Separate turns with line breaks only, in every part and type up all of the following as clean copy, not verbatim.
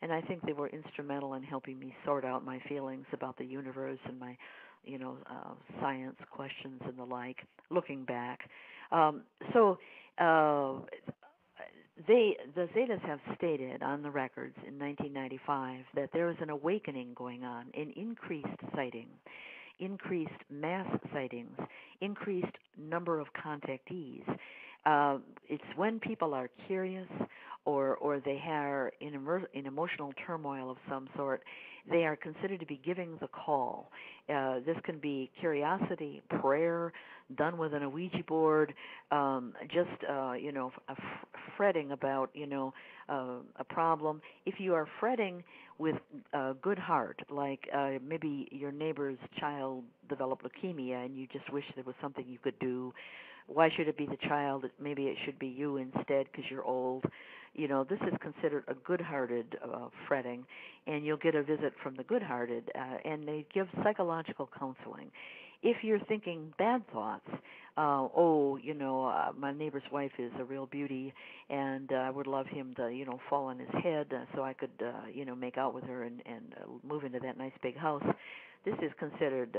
and I think they were instrumental in helping me sort out my feelings about the universe and my, science questions and the like. Looking back, so the Zetas have stated on the records in 1995 that there is an awakening going on, an increased sighting, increased mass sightings, increased number of contactees. It's when people are curious or they are in emotional turmoil of some sort, they are considered to be giving the call. This can be curiosity, prayer, done with an Ouija board, fretting about, a problem. If you are fretting with a good heart, like maybe your neighbor's child developed leukemia and you just wish there was something you could do, why should it be the child? Maybe it should be you instead because you're old. This is considered a good-hearted fretting, and you'll get a visit from the good-hearted, and they give psychological counseling. If you're thinking bad thoughts, my neighbor's wife is a real beauty, and I would love him to, fall on his head so I could, make out with her and move into that nice big house. This is considered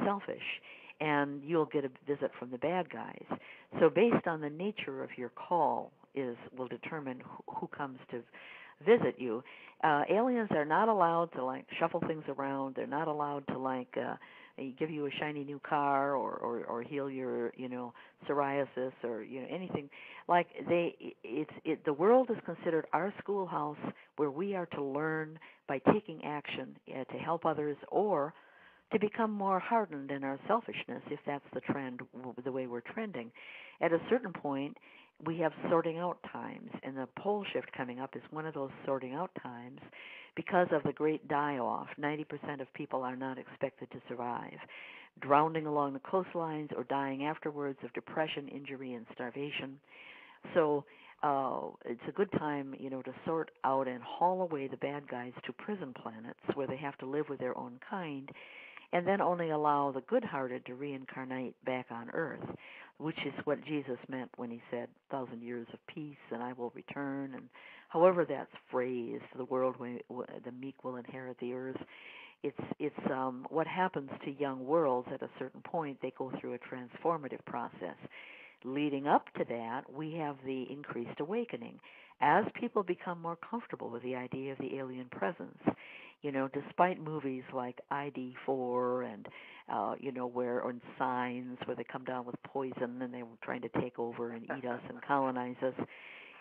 selfish, and you'll get a visit from the bad guys. So based on the nature of your call will determine who comes to visit you. Aliens are not allowed to shuffle things around. They're not allowed to give you a shiny new car or heal your psoriasis or anything. The world is considered our schoolhouse where we are to learn by taking action to help others or to become more hardened in our selfishness, if that's the trend, the way we're trending. At a certain point, we have sorting out times, and the pole shift coming up is one of those sorting out times because of the great die-off. 90% of people are not expected to survive, drowning along the coastlines or dying afterwards of depression, injury, and starvation. So it's a good time, to sort out and haul away the bad guys to prison planets where they have to live with their own kind, and then only allow the good-hearted to reincarnate back on Earth, which is what Jesus meant when he said, 1,000 years of peace and I will return, and however that's phrased, the world, the meek will inherit the earth. It's what happens to young worlds at a certain point. They go through a transformative process. Leading up to that, we have the increased awakening. As people become more comfortable with the idea of the alien presence, despite movies like ID4 and, on Signs, where they come down with poison and they were trying to take over and eat us and colonize us,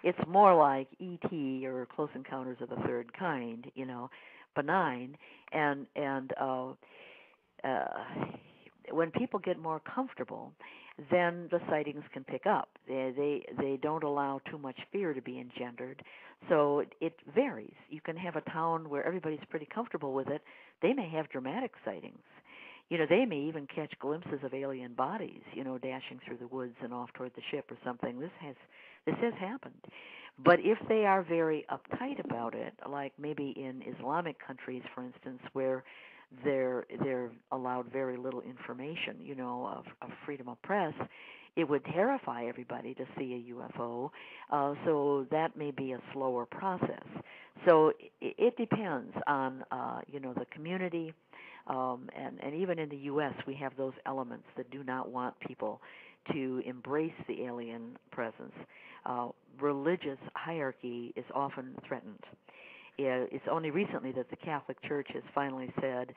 it's more like E.T. or Close Encounters of the Third Kind, benign. And when people get more comfortable, then the sightings can pick up. They don't allow too much fear to be engendered. So it varies. You can have a town where everybody's pretty comfortable with it. They may have dramatic sightings. They may even catch glimpses of alien bodies, dashing through the woods and off toward the ship or something. This has happened. But if they are very uptight about it, like maybe in Islamic countries, for instance, where they're allowed very little information, of freedom of press, it would terrify everybody to see a UFO. So that may be a slower process. So it depends on, the community. And even in the U.S., we have those elements that do not want people to embrace the alien presence. Religious hierarchy is often threatened. It's only recently that the Catholic Church has finally said,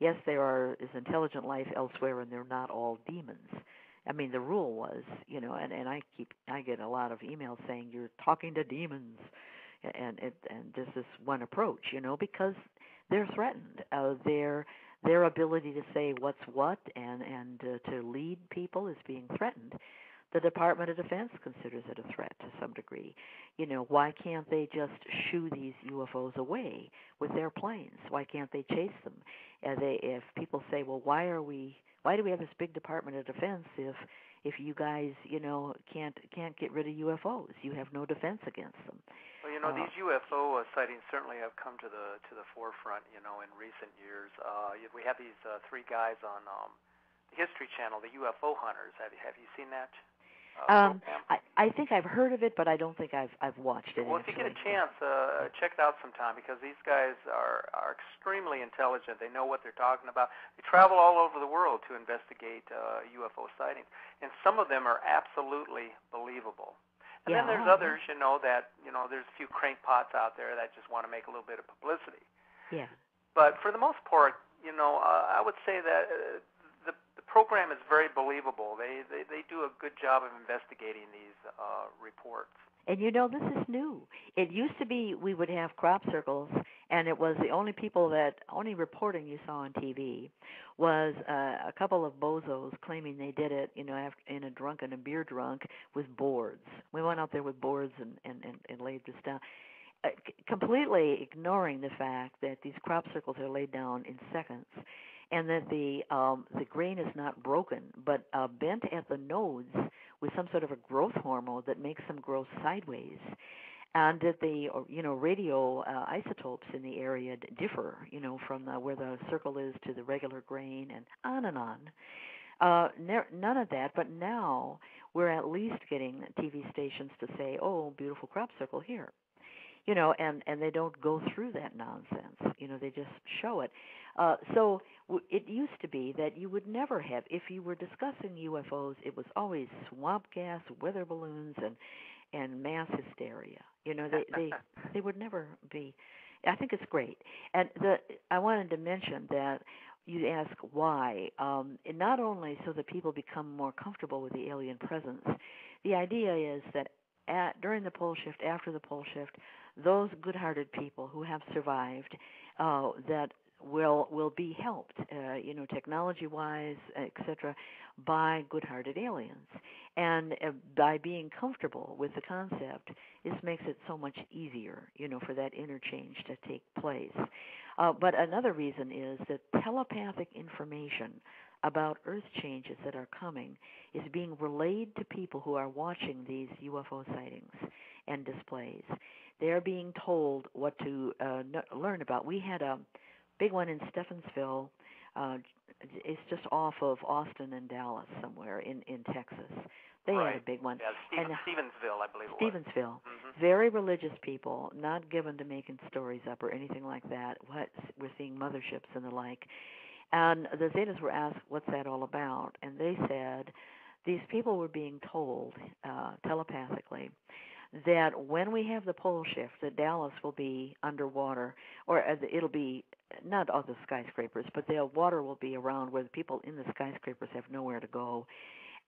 yes, there is intelligent life elsewhere, and they're not all demons. I mean, the rule was, and I get a lot of emails saying you're talking to demons, and this is one approach, because they're threatened. Their ability to say what's what and to lead people is being threatened. The Department of Defense considers it a threat to some degree. Why can't they just shoo these UFOs away with their planes? Why can't they chase them? If people say, well, why do we have this big Department of Defense if you guys, can't get rid of UFOs? You have no defense against them.
Well, these UFO sightings certainly have come to the forefront, in recent years. We have these three guys on the History Channel, the UFO hunters. Have you seen that? program?
I think I've heard of it, but I don't think I've watched it.
Well, if you get a chance, check it out sometime, because these guys are extremely intelligent. They know what they're talking about. They travel all over the world to investigate UFO sightings, and some of them are absolutely believable. And then there's others, that there's a few crankpots out there that just want to make a little bit of publicity.
Yeah.
But for the most part, I would say that the program is very believable. They do a good job of investigating these reports.
And this is new. It used to be we would have crop circles, and it was the only reporting you saw on TV was a couple of bozos claiming they did it, in a beer drunk with boards. We went out there with boards and laid this down, completely ignoring the fact that these crop circles are laid down in seconds, and that the grain is not broken but bent at the nodes with some sort of a growth hormone that makes them grow sideways, and that the radio isotopes in the area differ, from where the circle is to the regular grain, and on and on. None of that, but now we're at least getting TV stations to say, "Oh, beautiful crop circle here." And they don't go through that nonsense. They just show it. So it used to be that you would never have, if you were discussing UFOs, it was always swamp gas, weather balloons, and mass hysteria. They would never be. I think it's great. And I wanted to mention that you ask why. Not only so that people become more comfortable with the alien presence. The idea is that during the pole shift, after the pole shift, those good-hearted people who have survived, that will be helped, technology-wise, etc., by good-hearted aliens. And by being comfortable with the concept, this makes it so much easier, for that interchange to take place. But another reason is that telepathic information about Earth changes that are coming is being relayed to people who are watching these UFO sightings and displays. They're being told what to learn about. We had a big one in Stephansville. It's just off of Austin and Dallas somewhere in Texas. They had a big one.
Yeah, Stevensville, I believe it was.
Stevensville. Mm-hmm. Very religious people, not given to making stories up or anything like that. We're seeing motherships and the like. And the Zetas were asked, what's that all about? And they said these people were being told telepathically that when we have the pole shift, that Dallas will be underwater, or it'll be not all the skyscrapers, but the water will be around where the people in the skyscrapers have nowhere to go.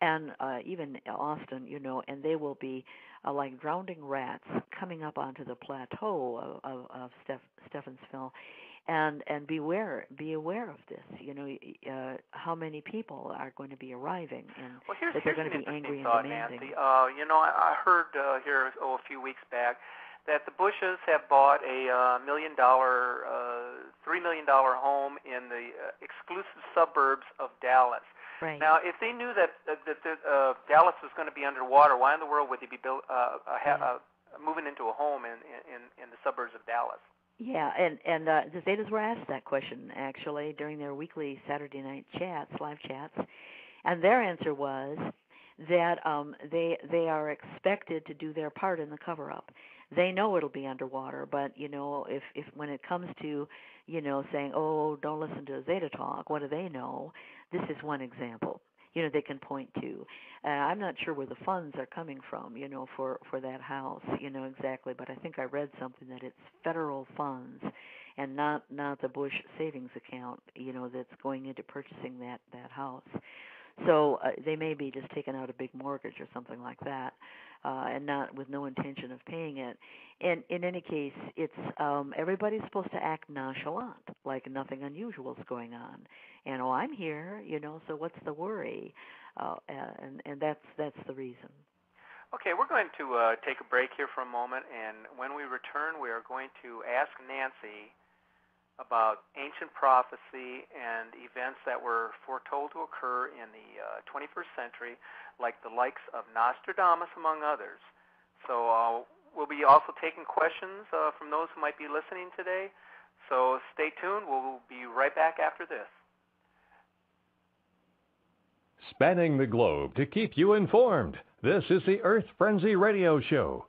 And even Austin, and they will be like drowning rats coming up onto the plateau of Stephansville. And be aware of this. How many people are going to be arriving, and that they're going to be angry and demanding.
Nancy. I heard here a few weeks back that the Bushes have bought a $3 million home in the exclusive suburbs of Dallas.
Right.
Now, if they knew that Dallas was going to be underwater, why in the world would they be moving into a home in the suburbs of Dallas?
Yeah, and the Zetas were asked that question, actually, during their weekly Saturday night live chats, and their answer was that they are expected to do their part in the cover-up. They know it'll be underwater, but, if when it comes to, saying, oh, don't listen to Zeta talk, what do they know? This is one example. They can point to. I'm not sure where the funds are coming from, for that house, exactly. But I think I read something that it's federal funds and not the Bush savings account, that's going into purchasing that house. So they may be just taking out a big mortgage or something like that, and not with no intention of paying it. And in any case, it's everybody's supposed to act nonchalant, like nothing unusual is going on. And I'm here, so what's the worry? And that's the reason.
Okay, we're going to take a break here for a moment, and when we return, we are going to ask Nancy about ancient prophecy and events that were foretold to occur in the 21st century, like the likes of Nostradamus, among others. So we'll be also taking questions from those who might be listening today. So stay tuned. We'll be right back after this.
Spanning the globe to keep you informed, this is the Earth Frenzy Radio Show.